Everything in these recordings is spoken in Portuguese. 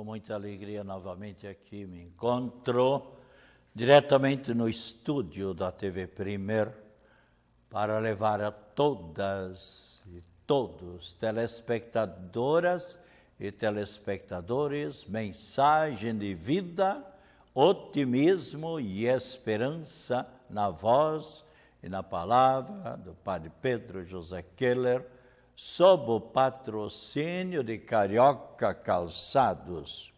muita alegria novamente aqui me encontro diretamente no estúdio da TV Primer para levar a todas e todos, telespectadoras e telespectadores, mensagem de vida, otimismo e esperança na voz e na palavra do Padre Pedro José Keller, sob o patrocínio de Carioca Calçados.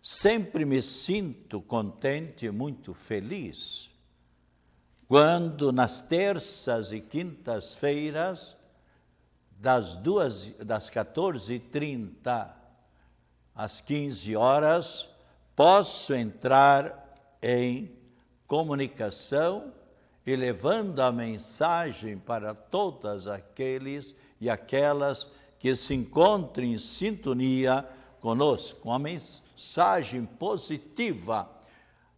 Sempre me sinto contente e muito feliz quando nas terças e quintas-feiras, das 14h30 às 15 horas, posso entrar em comunicação e levando a mensagem para todos aqueles e aquelas que se encontram em sintonia conosco, uma mensagem positiva.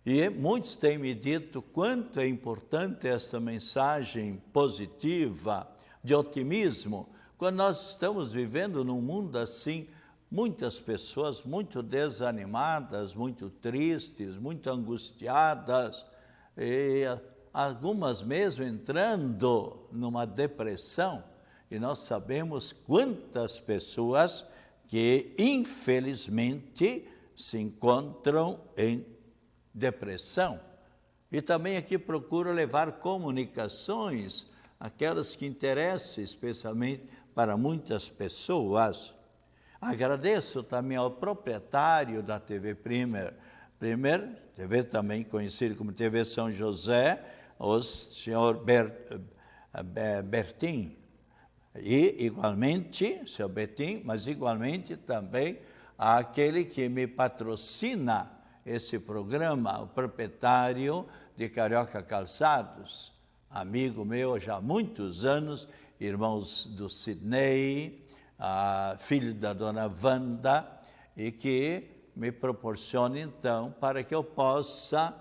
E muitos têm me dito quanto é importante essa mensagem positiva, de otimismo, quando nós estamos vivendo num mundo assim, muitas pessoas muito desanimadas, muito tristes, muito angustiadas, e algumas mesmo entrando numa depressão. E nós sabemos quantas pessoas que, infelizmente, se encontram em depressão. E também aqui procuro levar comunicações, aquelas que interessam especialmente para muitas pessoas. Agradeço também ao proprietário da TV Primer, TV também conhecido como TV São José, o senhor Bertin, e igualmente, seu Betim, mas igualmente também aquele que me patrocina esse programa, o proprietário de Carioca Calçados, amigo meu já há muitos anos, irmãos do Sidney, filho da dona Wanda, e que me proporciona então para que eu possa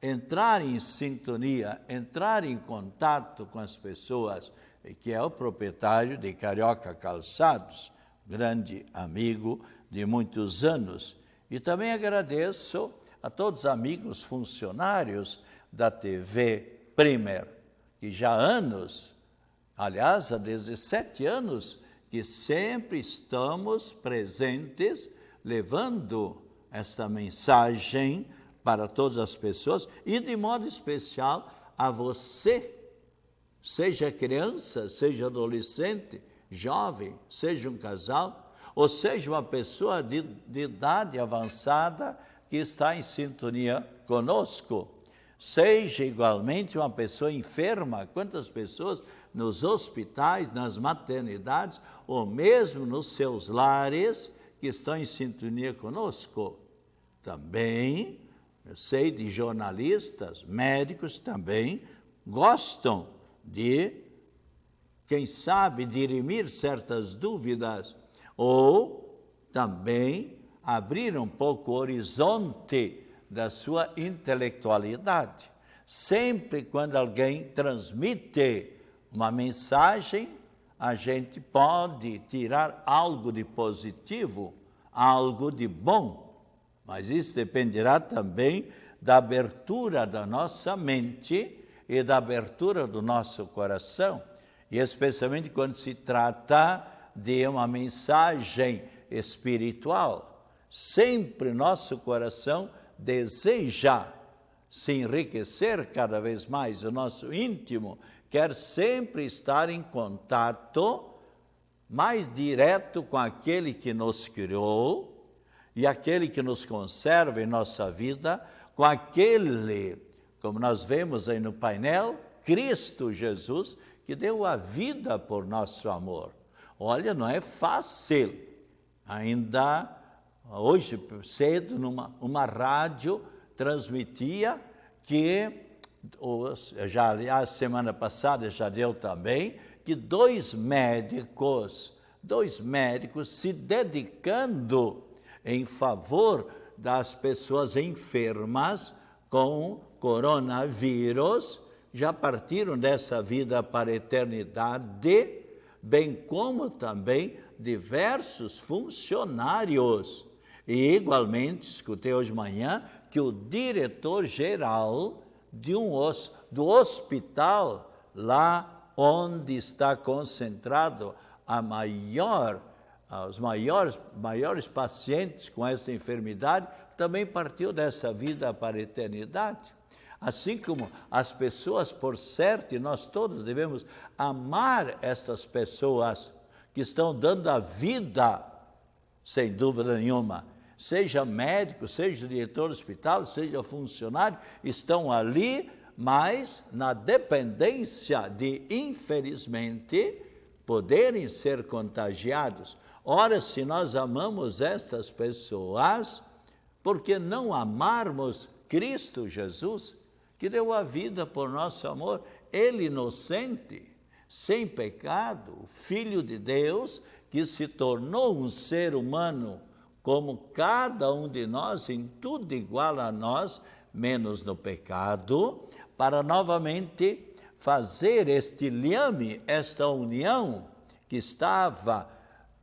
entrar em sintonia, entrar em contato com as pessoas, que é o proprietário de Carioca Calçados, grande amigo de muitos anos. E também agradeço a todos os amigos funcionários da TV Primer, que já há anos, aliás, há 17 anos, que sempre estamos presentes, levando essa mensagem para todas as pessoas e, de modo especial, a você, seja criança, seja adolescente, jovem, seja um casal, ou seja uma pessoa de idade avançada que está em sintonia conosco, seja igualmente uma pessoa enferma, quantas pessoas nos hospitais, nas maternidades, ou mesmo nos seus lares que estão em sintonia conosco. Também, eu sei de jornalistas, médicos também gostam de, quem sabe, dirimir certas dúvidas ou também abrir um pouco o horizonte da sua intelectualidade. Sempre quando alguém transmite uma mensagem, a gente pode tirar algo de positivo, algo de bom, mas isso dependerá também da abertura da nossa mente e da abertura do nosso coração, e especialmente quando se trata de uma mensagem espiritual. Sempre nosso coração deseja se enriquecer cada vez mais, o nosso íntimo quer sempre estar em contato mais direto com aquele que nos criou e aquele que nos conserva em nossa vida, com aquele, como nós vemos aí no painel, Cristo Jesus, que deu a vida por nosso amor. Olha, não é fácil. Ainda hoje cedo, uma rádio transmitia que, já aliás, semana passada já deu também, que dois médicos se dedicando em favor das pessoas enfermas com coronavírus, já partiram dessa vida para a eternidade, bem como também diversos funcionários E, igualmente, escutei hoje de manhã que o diretor-geral do hospital, lá onde está concentrado os maiores pacientes com essa enfermidade, também partiu dessa vida para a eternidade. Assim como as pessoas, por certo, e nós todos devemos amar estas pessoas que estão dando a vida, sem dúvida nenhuma. Seja médico, seja diretor do hospital, seja funcionário, estão ali, mas na dependência de, infelizmente, poderem ser contagiados. Ora, se nós amamos estas pessoas, por que não amarmos Cristo Jesus, que deu a vida por nosso amor? Ele inocente, sem pecado, o Filho de Deus, que se tornou um ser humano, como cada um de nós, em tudo igual a nós, menos no pecado, para novamente fazer este liame, esta união que estava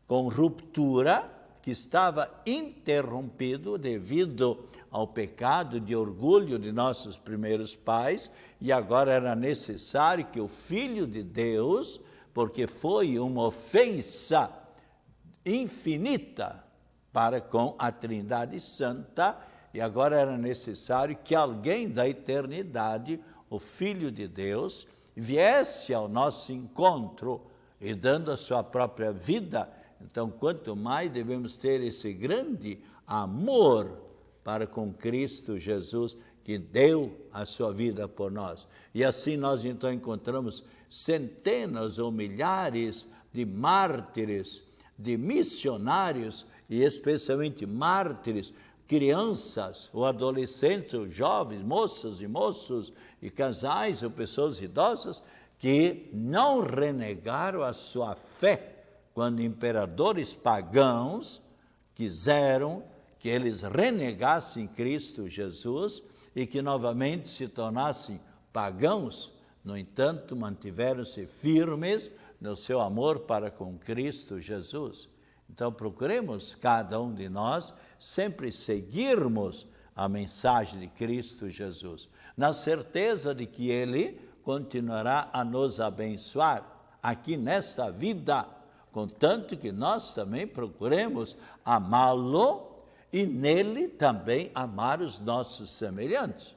com ruptura, que estava interrompido devido ao pecado de orgulho de nossos primeiros pais, e agora era necessário que o Filho de Deus, porque foi uma ofensa infinita para com a Trindade Santa, e agora era necessário que alguém da eternidade, o Filho de Deus, viesse ao nosso encontro e dando a sua própria vida. Então, quanto mais devemos ter esse grande amor para com Cristo Jesus, que deu a sua vida por nós. E assim nós então encontramos centenas ou milhares de mártires, de missionários, e especialmente mártires, crianças ou adolescentes ou jovens, moças e moços, e casais ou pessoas idosas, que não renegaram a sua fé quando imperadores pagãos quiseram que eles renegassem Cristo Jesus e que novamente se tornassem pagãos. No entanto, mantiveram-se firmes no seu amor para com Cristo Jesus. Então, procuremos, cada um de nós, sempre seguirmos a mensagem de Cristo Jesus, na certeza de que Ele continuará a nos abençoar aqui nesta vida, contanto que nós também procuremos amá-lo e nele também amar os nossos semelhantes.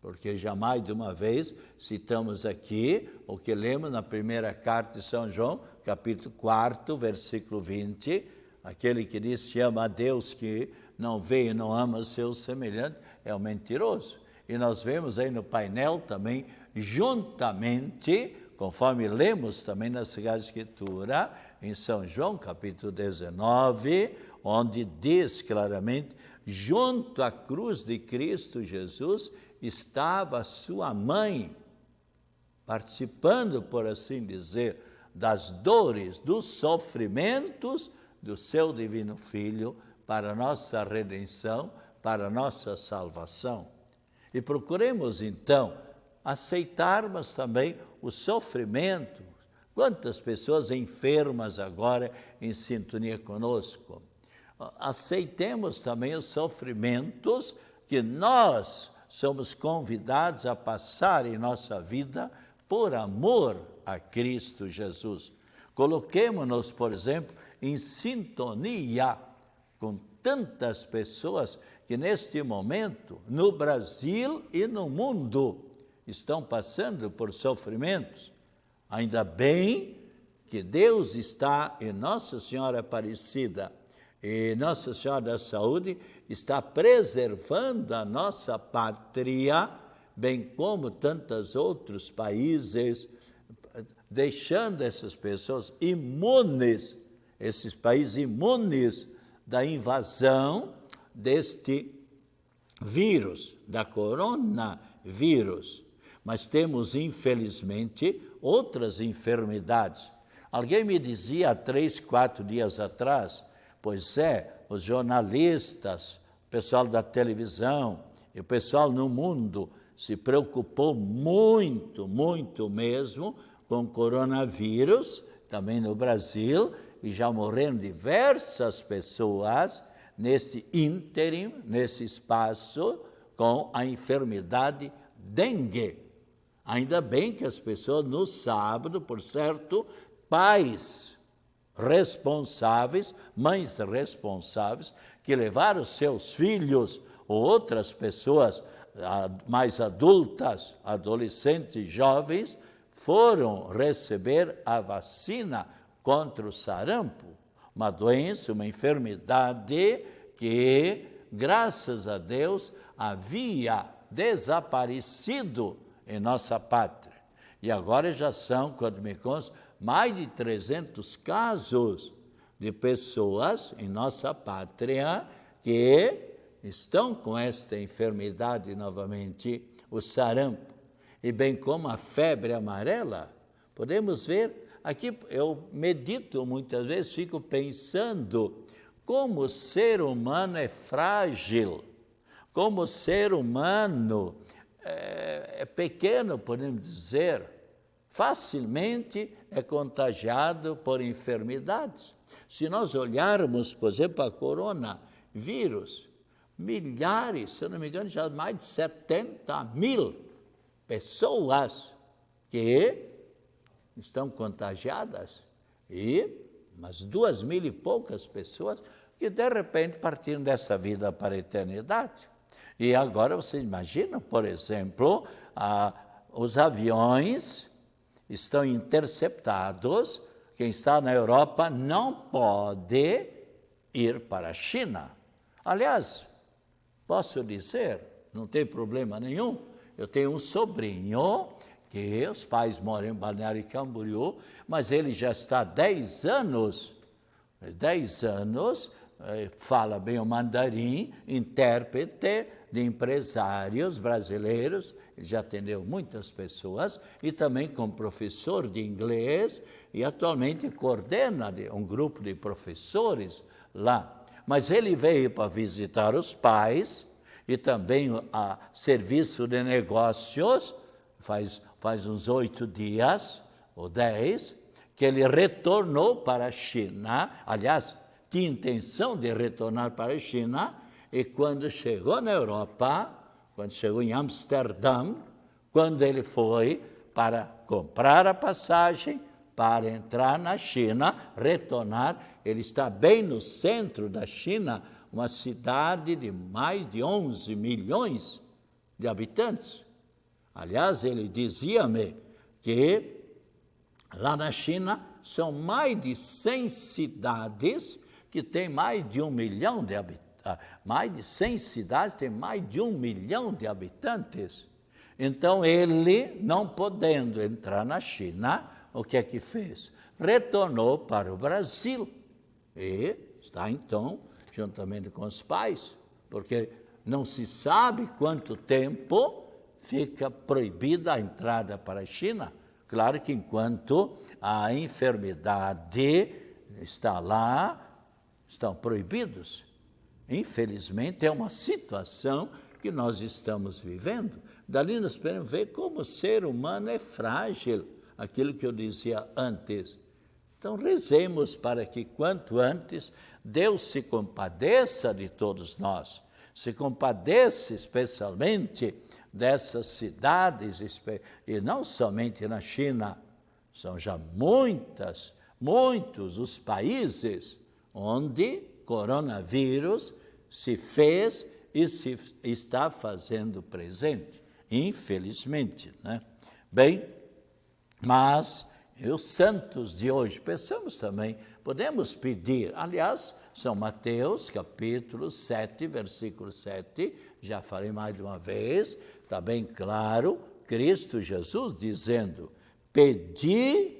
Porque jamais de uma vez citamos aqui o que lemos na primeira carta de São João, capítulo 4, versículo 20, aquele que diz que ama a Deus, que não vê e não ama o seu semelhante, é um mentiroso. E nós vemos aí no painel também, juntamente, conforme lemos também na Sagrada Escritura, em São João, capítulo 19, onde diz claramente, junto à cruz de Cristo Jesus, estava sua mãe, participando, por assim dizer, das dores, dos sofrimentos do seu divino Filho, para a nossa redenção, para a nossa salvação. E procuremos, então, aceitarmos também o sofrimento. Quantas pessoas enfermas agora em sintonia conosco? Aceitemos também os sofrimentos que nós somos convidados a passar em nossa vida por amor a Cristo Jesus. Coloquemo-nos, por exemplo, em sintonia com tantas pessoas que neste momento, no Brasil e no mundo, estão passando por sofrimentos. Ainda bem que Deus está em Nossa Senhora Aparecida e Nossa Senhora da Saúde está preservando a nossa pátria, bem como tantos outros países, deixando essas pessoas imunes, esses países imunes da invasão deste vírus, da coronavírus. Mas temos, infelizmente, outras enfermidades. Alguém me dizia há 3, 4 dias atrás, pois os jornalistas, o pessoal da televisão e o pessoal no mundo se preocupou muito, muito mesmo com o coronavírus, também no Brasil, e já morreram diversas pessoas nesse ínterim, nesse espaço, com a enfermidade dengue. Ainda bem que as pessoas no sábado, por certo, pais responsáveis, mães responsáveis, que levaram seus filhos ou outras pessoas mais adultas, adolescentes, jovens, foram receber a vacina contra o sarampo, uma doença, uma enfermidade que, graças a Deus, havia desaparecido em nossa pátria. E agora já são, quando me consta, mais de 300 casos de pessoas em nossa pátria que estão com esta enfermidade novamente, o sarampo, e bem como a febre amarela. Podemos ver, aqui eu medito muitas vezes, fico pensando como o ser humano é frágil, como o ser humano é pequeno, podemos dizer, facilmente é contagiado por enfermidades. Se nós olharmos, por exemplo, a coronavírus, milhares, se eu não me engano, já mais de 70 mil pessoas que estão contagiadas e umas 2.000 e poucas pessoas que de repente partiram dessa vida para a eternidade. E agora você imagina, por exemplo, os aviões estão interceptados, quem está na Europa não pode ir para a China. Aliás, posso dizer, não tem problema nenhum, eu tenho um sobrinho que os pais moram em Balneário Camboriú, mas ele já está há 10 anos, fala bem o mandarim, intérprete de empresários brasileiros, ele já atendeu muitas pessoas, e também como professor de inglês, e atualmente coordena um grupo de professores lá. Mas ele veio para visitar os pais, e também a serviço de negócios, faz uns 8 dias, ou 10, que ele retornou para a China, aliás, tinha intenção de retornar para a China, e quando chegou na Europa, quando chegou em Amsterdã, quando ele foi para comprar a passagem, para entrar na China, retornar, ele está bem no centro da China, uma cidade de mais de 11 milhões de habitantes. Aliás, ele dizia-me que lá na China são mais de 100 cidades que têm mais de 1 milhão de habitantes. Mais de 100 cidades têm mais de 1 milhão de habitantes. Então, ele, não podendo entrar na China, o que é que fez? Retornou para o Brasil e está, então, juntamente com os pais, porque não se sabe quanto tempo fica proibida a entrada para a China. Claro que enquanto a enfermidade está lá, estão proibidos. Infelizmente, é uma situação que nós estamos vivendo. Dali nós podemos ver como o ser humano é frágil, aquilo que eu dizia antes. Então, rezemos para que, quanto antes, Deus se compadeça de todos nós, se compadeça especialmente dessas cidades, e não somente na China, são já muitos os países onde coronavírus se fez e se está fazendo presente, infelizmente, né? Bem, mas os santos de hoje, pensamos também, podemos pedir, aliás, São Mateus, capítulo 7, versículo 7, já falei mais de uma vez, está bem claro, Cristo Jesus dizendo, pedi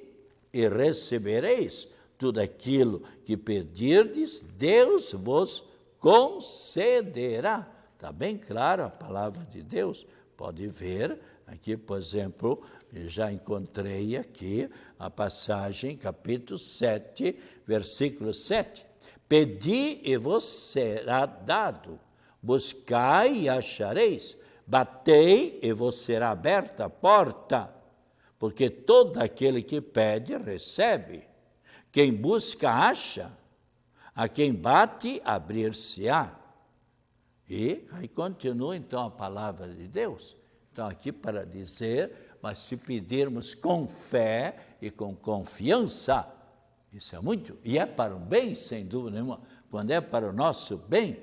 e recebereis, tudo aquilo que pedirdes, Deus vos concederá. Está bem claro a palavra de Deus, pode ver, aqui, por exemplo, já encontrei aqui a passagem, capítulo 7, versículo 7. Pedi e vos será dado, buscai e achareis, batei e vos será aberta a porta, porque todo aquele que pede, recebe. Quem busca, acha. A quem bate, abrir-se-á. E aí continua então a palavra de Deus. Então aqui para dizer, mas se pedirmos com fé e com confiança, isso é muito, e é para o bem, sem dúvida nenhuma. Quando é para o nosso bem,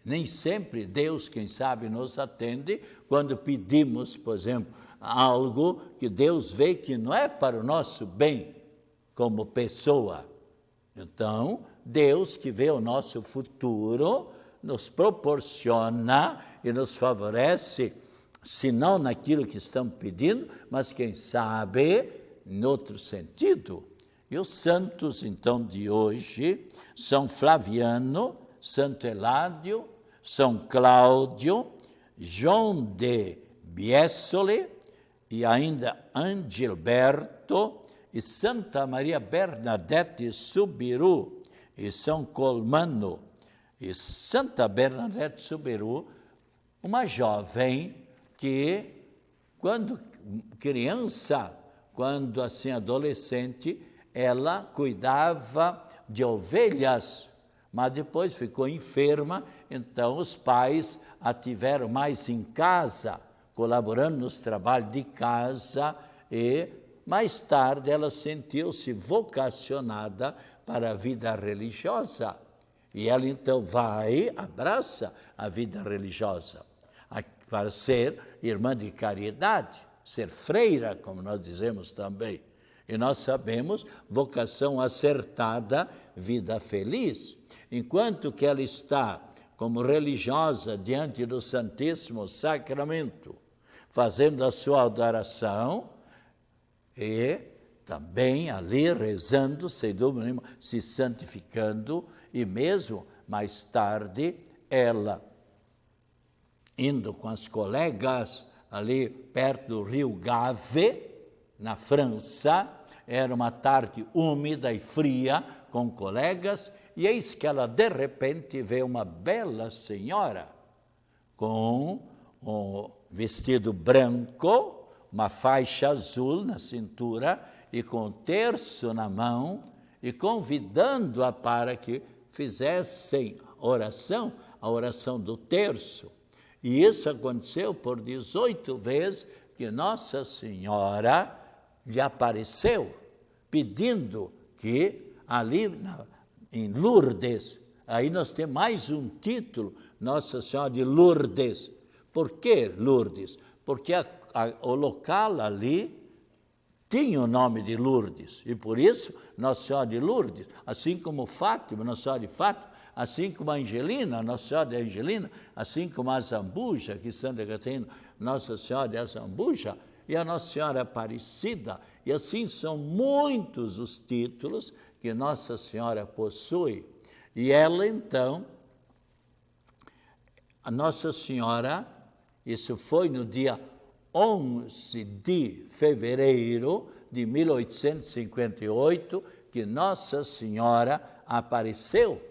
nem sempre Deus, quem sabe, nos atende quando pedimos, por exemplo, algo que Deus vê que não é para o nosso bem como pessoa. Então, Deus que vê o nosso futuro, nos proporciona e nos favorece, se não naquilo que estamos pedindo, mas quem sabe em outro sentido. E os santos, então, de hoje, São Flaviano, Santo Eládio, São Cláudio, João de Biesole e ainda Angilberto e Santa Maria Bernadette Subiru e São Colmano e Santa Bernadette Subiru, uma jovem que, quando criança, quando assim adolescente, ela cuidava de ovelhas, mas depois ficou enferma, então os pais a tiveram mais em casa, colaborando nos trabalhos de casa, e mais tarde ela sentiu-se vocacionada para a vida religiosa. E ela então abraça a vida religiosa, para ser irmã de caridade, ser freira, como nós dizemos também. E nós sabemos, vocação acertada, vida feliz. Enquanto que ela está como religiosa diante do Santíssimo Sacramento, fazendo a sua adoração e também ali rezando, sem dúvida nenhuma, se santificando, e mesmo mais tarde ela indo com as colegas ali perto do rio Gave, na França, era uma tarde úmida e fria, com colegas, e eis que ela de repente vê uma bela senhora com um vestido branco, uma faixa azul na cintura e com um terço na mão, e convidando-a para que fizessem oração, a oração do terço. E isso aconteceu por 18 vezes que Nossa Senhora lhe apareceu, pedindo que ali em Lourdes, aí nós temos mais um título, Nossa Senhora de Lourdes. Por que Lourdes? Porque o local ali tinha o nome de Lourdes, e por isso Nossa Senhora de Lourdes, assim como Fátima, Nossa Senhora de Fátima, assim como a Angelina, Nossa Senhora de Angelina, assim como a Zambuja, que Santa Catarina, Nossa Senhora de Azambuja, e a Nossa Senhora Aparecida, e assim são muitos os títulos que Nossa Senhora possui. E ela, então, a Nossa Senhora, isso foi no dia 11 de fevereiro de 1858, que Nossa Senhora apareceu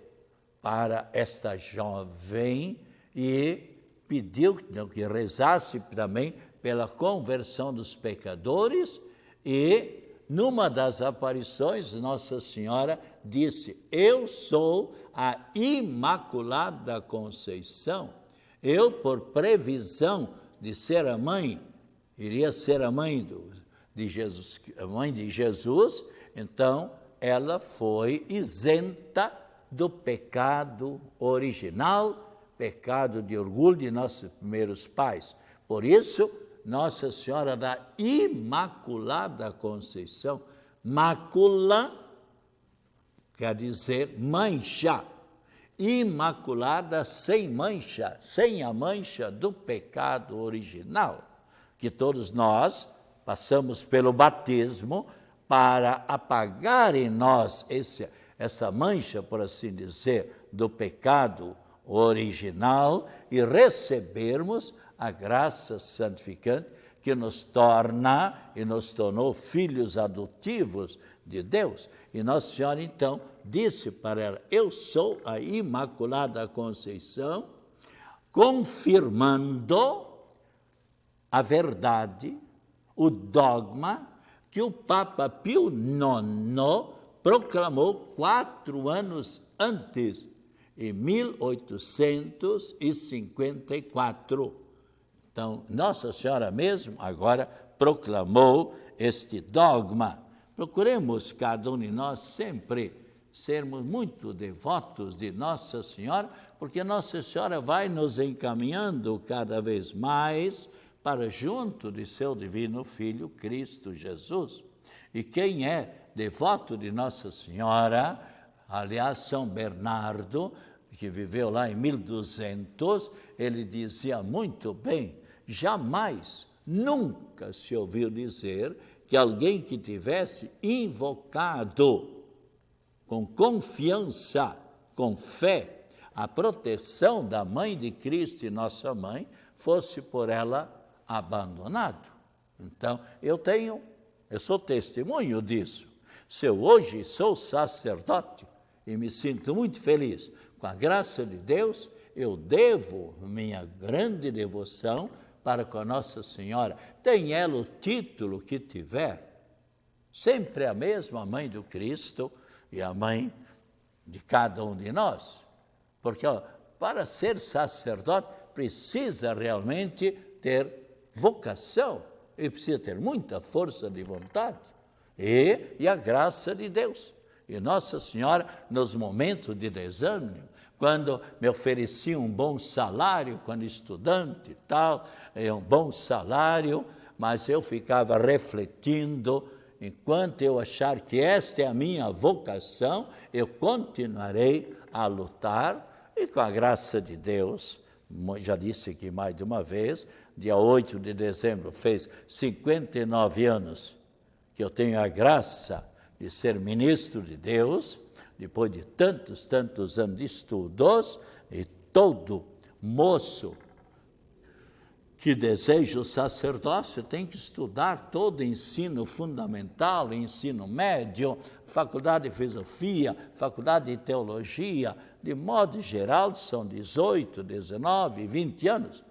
para esta jovem e pediu que rezasse também pela conversão dos pecadores, e numa das aparições Nossa Senhora disse: eu sou a Imaculada Conceição. Eu, por previsão de ser a mãe, iria ser a mãe de Jesus, a mãe de Jesus, então ela foi isenta do pecado original, pecado de orgulho de nossos primeiros pais. Por isso, Nossa Senhora da Imaculada Conceição, mácula quer dizer mancha, imaculada sem mancha, sem a mancha do pecado original, que todos nós passamos pelo batismo para apagar em nós essa mancha, por assim dizer, do pecado original e recebermos a graça santificante que nos torna e nos tornou filhos adotivos de Deus. E Nossa Senhora, então, disse para ela: eu sou a Imaculada Conceição, confirmando a verdade, o dogma que o Papa Pio IX proclamou 4 anos antes, em 1854. Então, Nossa Senhora mesmo agora proclamou este dogma. Procuremos, cada um de nós, sempre sermos muito devotos de Nossa Senhora, porque Nossa Senhora vai nos encaminhando cada vez mais para junto de seu divino Filho, Cristo Jesus. E quem é devoto de Nossa Senhora, aliás, São Bernardo, que viveu lá em 1200, ele dizia muito bem, jamais, nunca se ouviu dizer que alguém que tivesse invocado com confiança, com fé, a proteção da Mãe de Cristo e Nossa Mãe, fosse por ela abandonado. Então, eu sou testemunho disso. Se eu hoje sou sacerdote e me sinto muito feliz, com a graça de Deus, eu devo minha grande devoção para com a Nossa Senhora. Tem ela o título que tiver, sempre a mesma Mãe do Cristo e a Mãe de cada um de nós. Porque para ser sacerdote precisa realmente ter vocação e precisa ter muita força de vontade e a graça de Deus. E Nossa Senhora, nos momentos de desânimo, quando me oferecia um bom salário, quando estudante e tal, um bom salário, mas eu ficava refletindo, enquanto eu achar que esta é a minha vocação, eu continuarei a lutar, e com a graça de Deus, já disse aqui mais de uma vez, dia 8 de dezembro fez 59 anos que eu tenho a graça de ser ministro de Deus, depois de tantos anos de estudos, e todo moço que deseja o sacerdócio tem que estudar todo o ensino fundamental, ensino médio, faculdade de filosofia, faculdade de teologia, de modo geral são 18, 19, 20 anos.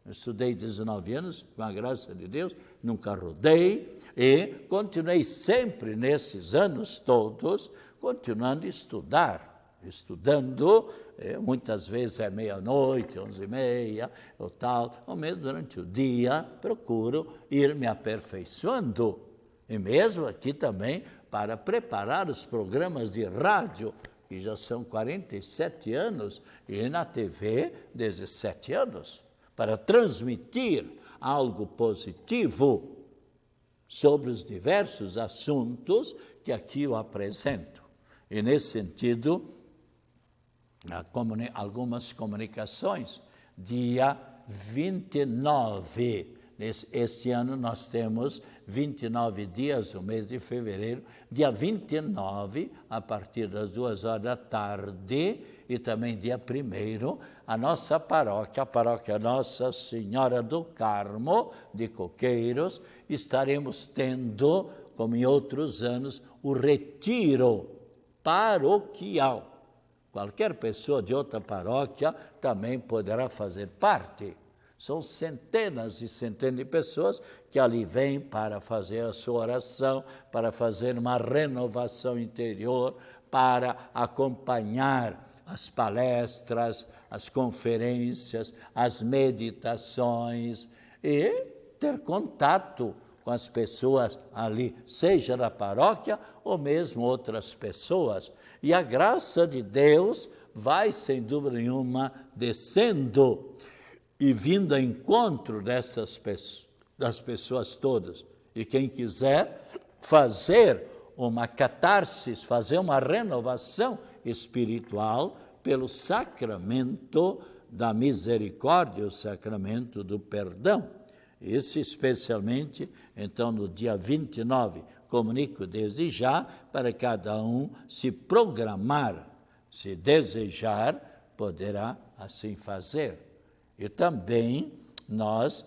Eu estudei 19 anos, com a graça de Deus, nunca rodei e continuei sempre nesses anos todos, continuando a estudando, muitas vezes é meia-noite, 11h30, ou tal, ou mesmo durante o dia, procuro ir me aperfeiçoando. E mesmo aqui também, para preparar os programas de rádio, que já são 47 anos, e na TV, 17 anos, para transmitir algo positivo sobre os diversos assuntos que aqui eu apresento. E, nesse sentido, algumas comunicações, dia 29, este ano nós temos 29 dias, o mês de fevereiro, dia 29, a partir das 2h da tarde, e também dia 1º, a nossa paróquia, a paróquia Nossa Senhora do Carmo, de Coqueiros, estaremos tendo, como em outros anos, o retiro paroquial. Qualquer pessoa de outra paróquia também poderá fazer parte. São centenas e centenas de pessoas que ali vêm para fazer a sua oração, para fazer uma renovação interior, para acompanhar as palestras, as conferências, as meditações e ter contato com as pessoas ali, seja da paróquia ou mesmo outras pessoas. E a graça de Deus vai, sem dúvida nenhuma, descendo e vindo ao encontro das pessoas todas. E quem quiser fazer uma catarse, fazer uma renovação espiritual pelo sacramento da misericórdia, o sacramento do perdão. Isso especialmente, então, no dia 29, comunico desde já para cada um se programar, se desejar, poderá assim fazer. E também nós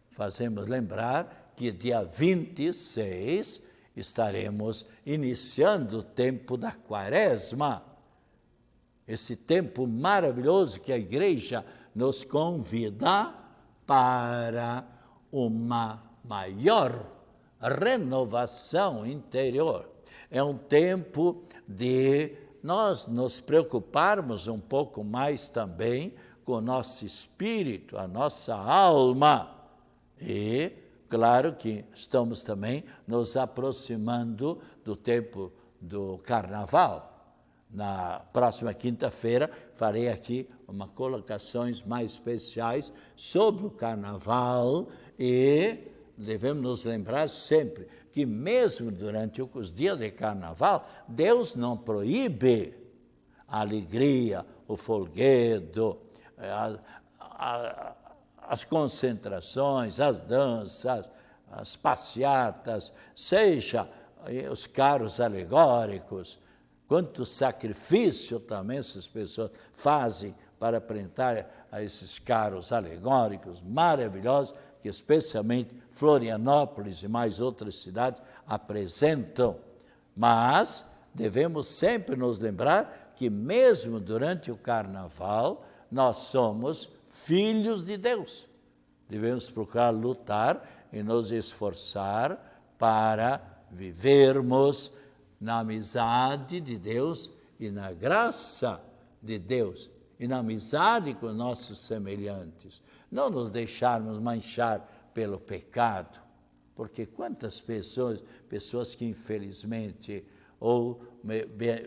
fazemos lembrar que dia 26 estaremos iniciando o tempo da Quaresma, esse tempo maravilhoso que a Igreja nos convida para uma maior renovação interior. É um tempo de nós nos preocuparmos um pouco mais também com o nosso espírito, a nossa alma. E, claro que estamos também nos aproximando do tempo do Carnaval. Na próxima quinta-feira farei aqui colocações mais especiais sobre o Carnaval e devemos nos lembrar sempre que mesmo durante os dias de Carnaval, Deus não proíbe a alegria, o folguedo, as concentrações, as danças, as passeatas, seja os carros alegóricos, quanto sacrifício também essas pessoas fazem para apresentar a esses carros alegóricos maravilhosos, que especialmente Florianópolis e mais outras cidades apresentam. Mas devemos sempre nos lembrar que mesmo durante o Carnaval, nós somos filhos de Deus. Devemos procurar lutar e nos esforçar para vivermos na amizade de Deus e na graça de Deus e na amizade com nossos semelhantes. Não nos deixarmos manchar pelo pecado, porque quantas pessoas que infelizmente, ou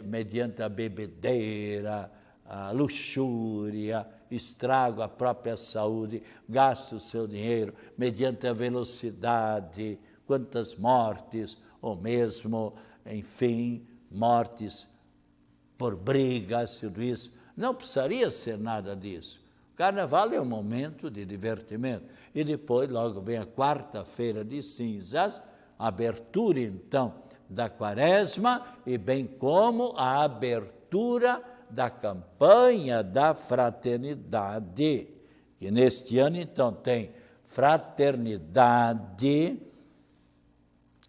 mediante a bebedeira, a luxúria, estragam a própria saúde, gastam o seu dinheiro mediante a velocidade, quantas mortes, ou mesmo, enfim, mortes por brigas, tudo isso. Não precisaria ser nada disso. O Carnaval é um momento de divertimento. E depois, logo vem a quarta-feira de cinzas, a abertura, então, da Quaresma e bem como a abertura da campanha da fraternidade, que neste ano, então, tem fraternidade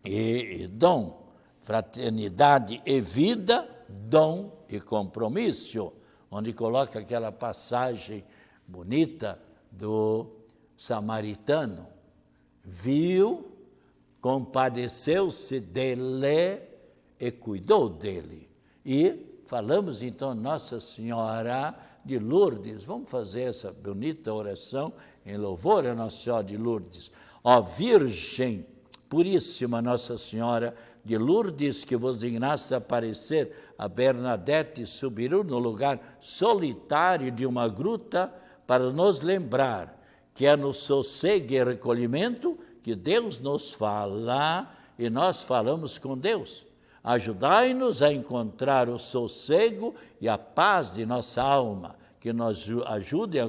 e dom, fraternidade e vida, dom e compromisso, onde coloca aquela passagem bonita do samaritano. Viu, compadeceu-se dele e cuidou dele. E falamos então Nossa Senhora de Lourdes. Vamos fazer essa bonita oração em louvor a Nossa Senhora de Lourdes. Ó Virgem Puríssima Nossa Senhora de Lourdes, que vos dignaste aparecer a Bernadette e Subiru no lugar solitário de uma gruta, para nos lembrar que é no sossego e recolhimento que Deus nos fala e nós falamos com Deus. Ajudai-nos a encontrar o sossego e a paz de nossa alma, que nos ajude a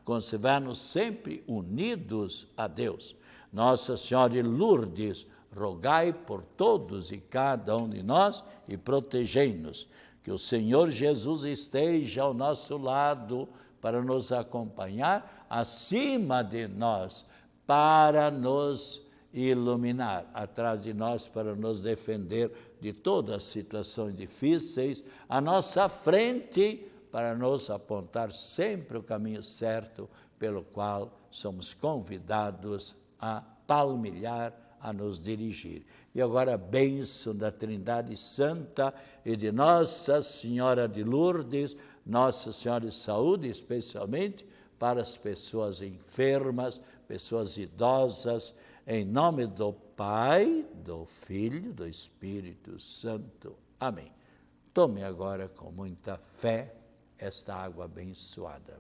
conservar-nos sempre unidos a Deus. Nossa Senhora de Lourdes, rogai por todos e cada um de nós e protegei-nos. Que o Senhor Jesus esteja ao nosso lado para nos acompanhar, acima de nós, para nos iluminar, atrás de nós para nos defender de todas as situações difíceis, à nossa frente para nos apontar sempre o caminho certo pelo qual somos convidados a palmilhar, a nos dirigir. E agora a bênção da Trindade Santa e de Nossa Senhora de Lourdes, Nossa Senhora de Saúde, especialmente para as pessoas enfermas, pessoas idosas, em nome do Pai, do Filho, do Espírito Santo. Amém. Tome agora com muita fé esta água abençoada.